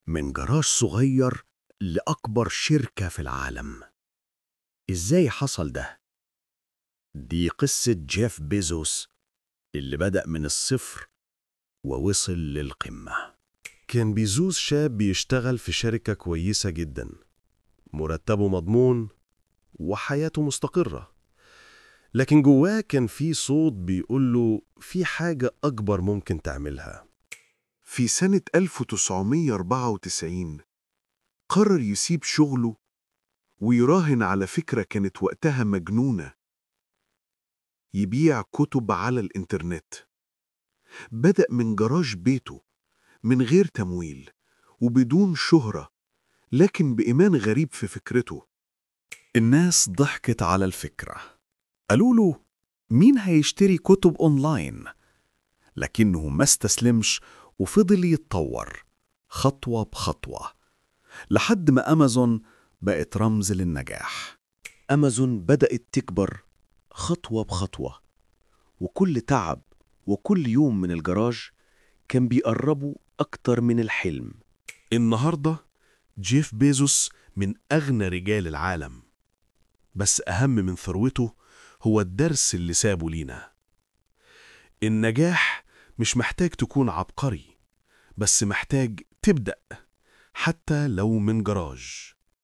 من جراج صغير لأكبر شركة في العالم. إزاي حصل ده؟ دي قصة جيف بيزوس اللي بدأ من الصفر ووصل للقمة. كان بيزوس شاب بيشتغل في شركة كويسة جدا، مرتبه مضمون وحياته مستقرة. لكن جواه كان في صوت بيقوله في حاجة أكبر ممكن تعملها. في سنة 1994 قرر يسيب شغله ويراهن على فكرة كانت وقتها مجنونة: يبيع كتب على الإنترنت. بدأ من جراج بيته من غير تمويل وبدون شهرة، لكن بإيمان غريب في فكرته. الناس ضحكت على الفكرة، قالوا له مين هيشتري كتب أونلاين؟ لكنه ما استسلمش وفضل يتطور خطوة بخطوة لحد ما أمازون بقت رمز للنجاح. أمازون بدأت تكبر خطوة بخطوة، وكل تعب وكل يوم من الجراج كان بيقربوا أكتر من الحلم. النهاردة جيف بيزوس من أغنى رجال العالم، بس أهم من ثروته هو الدرس اللي سابه لينا. النجاح مش محتاج تكون عبقري، بس محتاج تبدأ حتى لو من جراج.